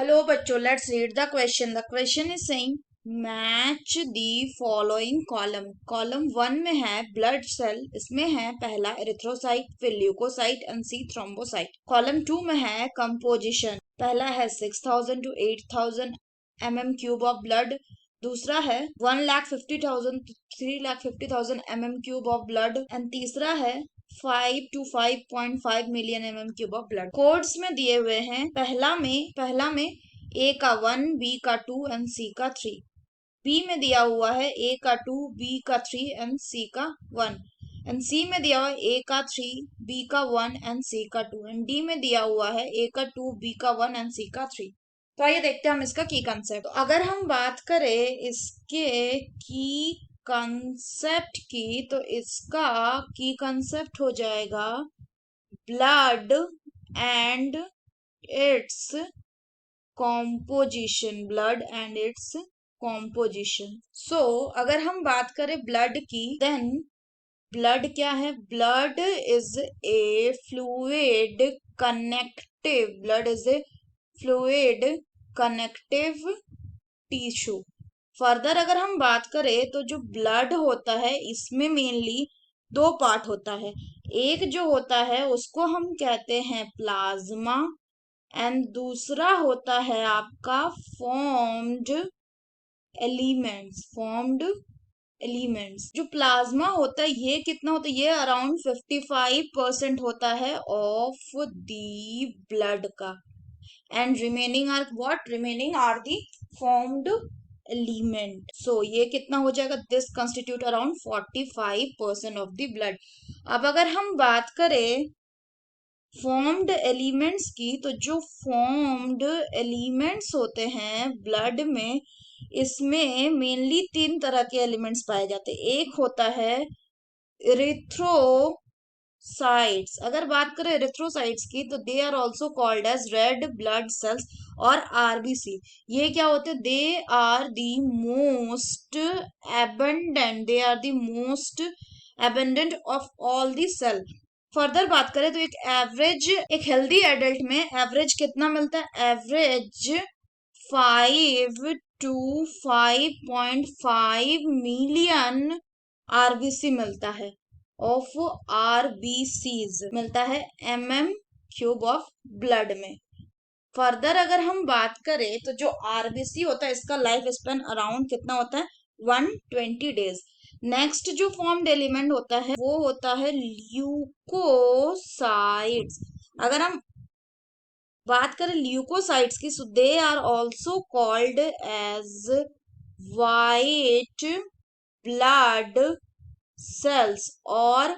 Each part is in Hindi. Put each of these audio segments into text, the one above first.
हेलो बच्चों, let's read the question. The question is saying match the following column. Column 1 में है ब्लड सेल, इसमें है पहला एरिथ्रोसाइट, फिर leukocyte and C thrombocyte. Column 2 में है कंपोजिशन, पहला है 6000 to 8000 mm³ ऑफ ब्लड, दूसरा है 1,50,000 to 3,50,000 mm³ of blood and तीसरा है 5 to 5.5 million mm³ of blood. Codes में दिए हुए हैं, पहला में ए का 1, बी का 2 एंड सी का 3। बी में दिया हुआ है ए का 2, बी का 3 एंड सी का 1 एंड सी में दिया हुआ है ए का 3, बी का 1 एंड सी का 2 एंड डी में दिया हुआ है ए का 2, बी का 1 एंड सी का 3। तो आइए देखते हैं हम इसका की कंसेप्ट। तो अगर हम बात करें इसके की कंसेप्ट की, तो इसका की कंसेप्ट हो जाएगा blood and its composition. Blood and its composition. So अगर हम बात करें ब्लड की, देन ब्लड क्या है? Blood is a fluid connective, blood is a fluid connective tissue. Further अगर हम बात करें तो जो ब्लड होता है इसमें मेनली दो पार्ट होता है। एक जो होता है उसको हम कहते हैं प्लाज्मा एंड दूसरा होता है आपका फॉर्म्ड एलिमेंट्स। जो प्लाज्मा होता है ये कितना होता है? ये अराउंड 55% होता है ऑफ दी ब्लड का and remaining are the formed element. So ये कितना हो जाएगा? This constitute around 45% of the blood. अब अगर हम बात करें फॉर्म्ड एलिमेंट्स की, तो जो फॉर्म्ड एलिमेंट्स होते हैं ब्लड में, इसमें मेनली 3 तरह के एलिमेंट्स पाए जाते हैं। एक होता है इरिथ्रोसाइट्स। अगर बात करें इरिथ्रोसाइट्स की, तो they are also called as red blood cells और आरबीसी। ये क्या होते हैं? They are the most abundant of all the cell. Further बात करें तो एक हेल्दी एडल्ट में एवरेज कितना मिलता है? एवरेज 5 to 5.5 मिलियन आरबीसी मिलता है, ऑफ आरबीसीज मिलता है mm³ ऑफ ब्लड में। फर्दर अगर हम बात करें तो जो आरबीसी होता है इसका लाइफ स्पेन अराउंड कितना होता है? 120 डेज। नेक्स्ट जो फॉर्म्ड एलिमेंट होता है वो होता है ल्यूकोसाइट्स। अगर हम बात करें ल्यूकोसाइट्स की, so they are also called as white blood cells और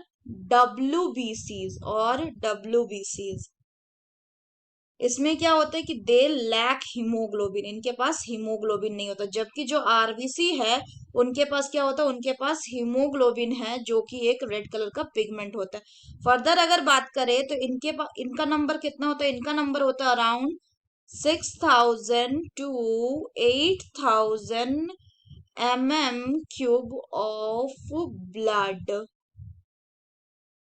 डब्ल्यूबीसीज। इसमें क्या होता है कि दे लैक हीमोग्लोबिन, इनके पास हीमोग्लोबिन नहीं होता। जबकि जो आरबीसी है उनके पास क्या होता है? उनके पास हीमोग्लोबिन है, जो कि एक रेड कलर का पिगमेंट होता है। फर्दर अगर बात करें तो इनका नंबर कितना होता है? इनका नंबर होता है around 6000 to 8000 mm³ of blood.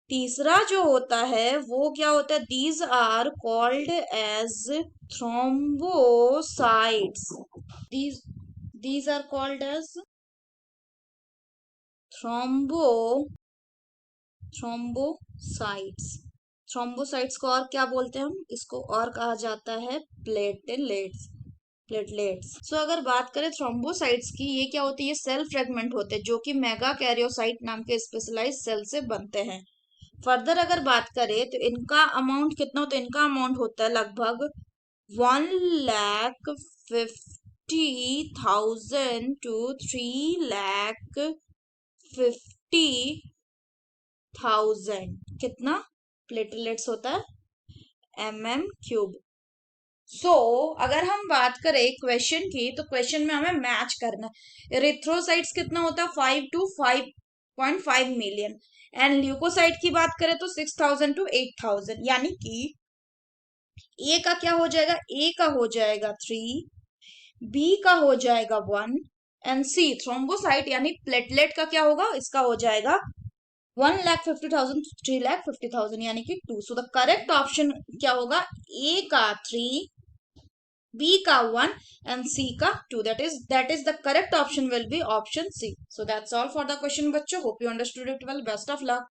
तीसरा जो होता है वो क्या होता है? These are called as thrombocytes. These are called as thrombocytes. Thrombocytes को और क्या बोलते हैं हम? इसको और कहा जाता है प्लेटलेट्स। सो अगर बात करें थ्रोम्बोसाइट्स की, ये क्या होती है? ये सेल फ्रेगमेंट होते हैं जो कि मेगा कैरियोसाइट नाम के स्पेशलाइज्ड सेल से बनते हैं। फर्दर अगर बात करें तो इनका अमाउंट कितना होता है? इनका अमाउंट होता है लगभग 1,50,000 to 3,50,000 कितना प्लेटलेट्स होता है? mm³। सो अगर हम बात करें क्वेश्चन की, तो क्वेश्चन में हमें मैच करना है। इरिथ्रोसाइट्स कितना होता है? 5 to 5.5 मिलियन एंड ल्यूकोसाइट की बात करें तो 6000 to 8000, यानी कि ए का क्या हो जाएगा? ए का हो जाएगा 3, बी का हो जाएगा 1 एंड सी थ्रोम्बोसाइट यानी प्लेटलेट का क्या होगा? इसका हो जाएगा 1,50,000 to 3,50,000 यानी कि 2। सो द करेक्ट ऑप्शन क्या होगा? ए का 3, B का 1 and C का 2. That is the correct option will be option C. So that's all for the question बच्चों. Hope you understood it well. Best of luck.